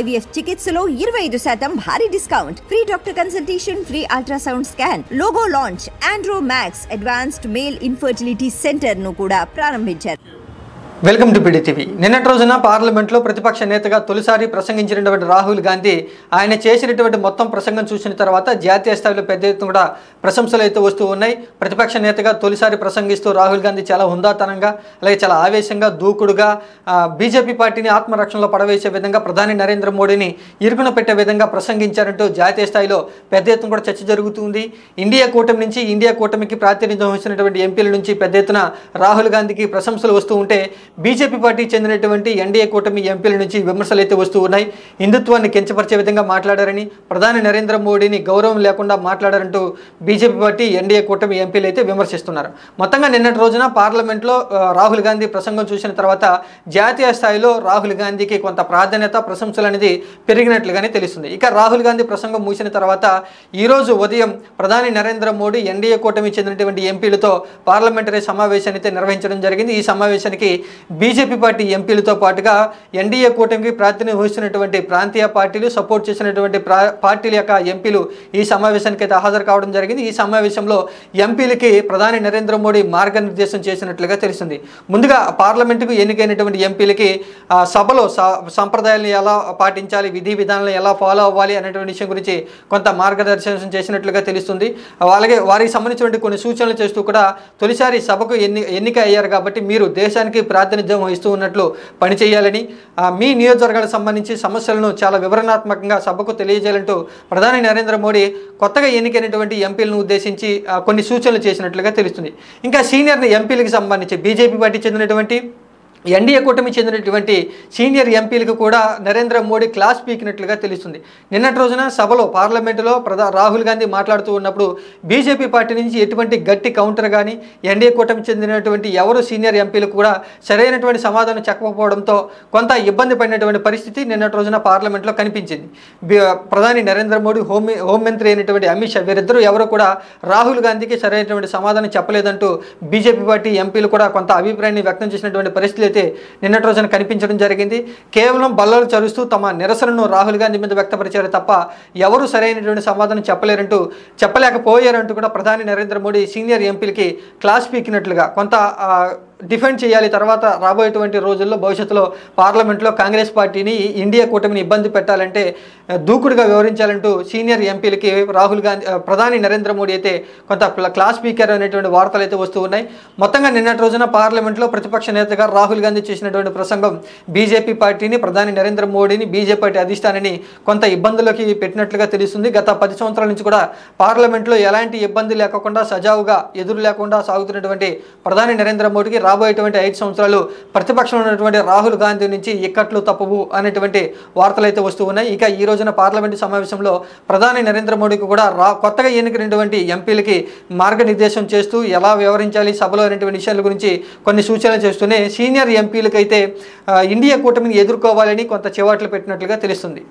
IVF చికిత్సలో 25% భారీ discount, free doctor consultation, free ultrasound scan, logo launch, Andro max advanced male infertility centre ను కూడా ప్రారంభించారు. Welcome to PDTV. నిన్నటి రోజున పార్లమెంట్లో ప్రతిపక్ష నేతగా తొలిసారి ప్రసంగించినటువంటి రాహుల్ గాంధీ ఆయన చేసినటువంటి మొత్తం ప్రసంగం చూసిన తర్వాత జాతీయ స్థాయిలో పెద్ద ఎత్తున కూడా ప్రశంసలు అయితే వస్తూ ఉన్నాయి. ప్రతిపక్ష నేతగా తొలిసారి ప్రసంగిస్తూ రాహుల్ గాంధీ చాలా హుందాతనంగా, అలాగే చాలా ఆవేశంగా, దూకుడుగా బీజేపీ పార్టీని ఆత్మరక్షణలో పడవేసే విధంగా, ప్రధాని నరేంద్ర మోడీని ఇరుకున పెట్టే విధంగా ప్రసంగించారంటూ జాతీయ స్థాయిలో పెద్ద ఎత్తున కూడా చర్చ జరుగుతుంది. ఇండియా కూటమి నుంచి, ఇండియా కూటమికి ప్రాతినిధ్యం వహించినటువంటి ఎంపీల నుంచి పెద్ద ఎత్తున రాహుల్ గాంధీకి ప్రశంసలు వస్తూ ఉంటే బీజేపీ పార్టీకి చెందినటువంటి ఎన్డీఏ కూటమి ఎంపీల నుంచి విమర్శలు అయితే వస్తూ ఉన్నాయి. హిందుత్వాన్ని కించపరిచే విధంగా మాట్లాడారని, ప్రధాని నరేంద్ర మోడీని గౌరవం లేకుండా మాట్లాడారంటూ బీజేపీ పార్టీ ఎన్డీఏ కూటమి ఎంపీలు అయితే విమర్శిస్తున్నారు. మొత్తంగా నిన్నటి రోజున పార్లమెంట్లో రాహుల్ గాంధీ ప్రసంగం చూసిన తర్వాత జాతీయ స్థాయిలో రాహుల్ గాంధీకి కొంత ప్రాధాన్యత, ప్రశంసలు అనేది పెరిగినట్లుగానే తెలుస్తుంది. ఇక రాహుల్ గాంధీ ప్రసంగం ముగిసిన తర్వాత ఈరోజు ఉదయం ప్రధాని నరేంద్ర మోడీ ఎన్డీఏ కూటమి చెందినటువంటి ఎంపీలతో పార్లమెంటరీ సమావేశాన్ని అయితే నిర్వహించడం జరిగింది. ఈ సమావేశానికి బీజేపీ పార్టీ ఎంపీలతో పాటుగా ఎన్డీఏ కూటమికి ప్రాతినిధ్యం వహిస్తున్నటువంటి ప్రాంతీయ పార్టీలు, సపోర్ట్ చేసినటువంటి పార్టీల యొక్క ఎంపీలు ఈ సమావేశానికి అయితే హాజరు కావడం జరిగింది. ఈ సమావేశంలో ఎంపీలకి ప్రధాని నరేంద్ర మోడీ మార్గనిర్దేశం చేసినట్లుగా తెలిసింది. ముందుగా పార్లమెంటుకు ఎన్నికైనటువంటి ఎంపీలకి సభలో సంప్రదాయాలను ఎలా పాటించాలి, విధి విధానాలను ఎలా ఫాలో అవ్వాలి అనేటువంటి విషయం గురించి కొంత మార్గదర్శనం చేసినట్లుగా తెలుస్తుంది. అలాగే వారికి సంబంధించినటువంటి కొన్ని సూచనలు చేస్తూ కూడా తొలిసారి సభకు ఎన్నిక అయ్యారు కాబట్టి మీరు దేశానికి ప్రాతినిధ్యం వహిస్తూ ఉన్నట్లు పనిచేయాలని, మీ నియోజకవర్గాలకు సంబంధించి సమస్యలను చాలా వివరణాత్మకంగా సభకు తెలియజేయాలంటూ ప్రధాని నరేంద్ర మోడీ కొత్తగా ఎన్నికైనటువంటి ఎంపీలను ఉద్దేశించి కొన్ని సూచనలు చేసినట్లుగా తెలుస్తుంది. ఇంకా సీనియర్ ఎంపీలకు సంబంధించి బీజేపీ పార్టీ చెందినటువంటి ఎన్డీఏ కూటమి చెందినటువంటి సీనియర్ ఎంపీలకు కూడా నరేంద్ర మోడీ క్లాస్ పీకినట్లుగా తెలుస్తుంది. నిన్నటి రోజున సభలో పార్లమెంటులో రాహుల్ గాంధీ మాట్లాడుతూ ఉన్నప్పుడు బీజేపీ పార్టీ నుంచి ఎటువంటి గట్టి కౌంటర్ కానీ, ఎన్డీఏ కూటమి చెందినటువంటి ఎవరు సీనియర్ ఎంపీలు కూడా సరైనటువంటి సమాధానం చెప్పకపోవడంతో కొంత ఇబ్బంది పడినటువంటి పరిస్థితి నిన్నటి రోజున పార్లమెంట్లో కనిపించింది. ప్రధాని నరేంద్ర మోడీ, హోంమంత్రి అయినటువంటి అమిత్ షా వీరిద్దరూ ఎవరు కూడా రాహుల్ గాంధీకి సరైనటువంటి సమాధానం చెప్పలేదంటూ బీజేపీ పార్టీ ఎంపీలు కూడా కొంత అభిప్రాయాన్ని వ్యక్తం చేసినటువంటి పరిస్థితి నిన్నటి రోజున కనిపించడం జరిగింది. కేవలం బల్లలు చరుస్తూ తమ నిరసనను రాహుల్ గాంధీ మీద వ్యక్తపరిచారు తప్ప ఎవరు సరైనటువంటి సమాధానం చెప్పలేకపోయారంటూ కూడా ప్రధాని నరేంద్ర మోడీ సీనియర్ ఎంపీలకి క్లాస్ పీకినట్లుగా కొంత డిఫెండ్ చేయాలి. తర్వాత రాబోయేటువంటి రోజుల్లో భవిష్యత్తులో పార్లమెంట్లో కాంగ్రెస్ పార్టీని, ఇండియా కూటమిని ఇబ్బంది పెట్టాలంటే దూకుడుగా వ్యవహరించాలంటూ సీనియర్ ఎంపీలకి ప్రధాని నరేంద్ర మోడీ అయితే కొంత క్లాస్ స్పీకర్ అనేటువంటి వార్తలు అయితే వస్తూ ఉన్నాయి. మొత్తంగా నిన్నటి రోజున పార్లమెంట్లో ప్రతిపక్ష నేతగా రాహుల్ గాంధీ చేసినటువంటి ప్రసంగం బీజేపీ పార్టీని, ప్రధాని నరేంద్ర మోడీని, బీజేపీ పార్టీ అధిష్టానాన్ని కొంత ఇబ్బందుల్లోకి పెట్టినట్లుగా తెలుస్తుంది. గత 10 సంవత్సరాల నుంచి కూడా పార్లమెంట్లో ఎలాంటి ఇబ్బంది లేకుండా సజావుగా ఎదురు లేకుండా సాగుతున్నటువంటి ప్రధాని నరేంద్ర మోడీకి రాబోయేటువంటి 5 సంవత్సరాలు ప్రతిపక్షంలో ఉన్నటువంటి రాహుల్ గాంధీ నుంచి ఇక్కట్లు తప్పవు అనేటువంటి వార్తలు అయితే వస్తూ ఉన్నాయి. ఇక ఈ రోజున పార్లమెంటు సమావేశంలో ప్రధాని నరేంద్ర మోడీకి కూడా కొత్తగా ఎన్నికైనటువంటి ఎంపీలకి మార్గనిర్దేశం చేస్తూ ఎలా వ్యవహరించాలి సభలో అనేటువంటి విషయాల గురించి కొన్ని సూచనలు చేస్తూనే సీనియర్ ఎంపీలకైతే ఇండియా కూటమిని ఎదుర్కోవాలని కొంత చివాట్లు పెట్టినట్లుగా తెలుస్తుంది.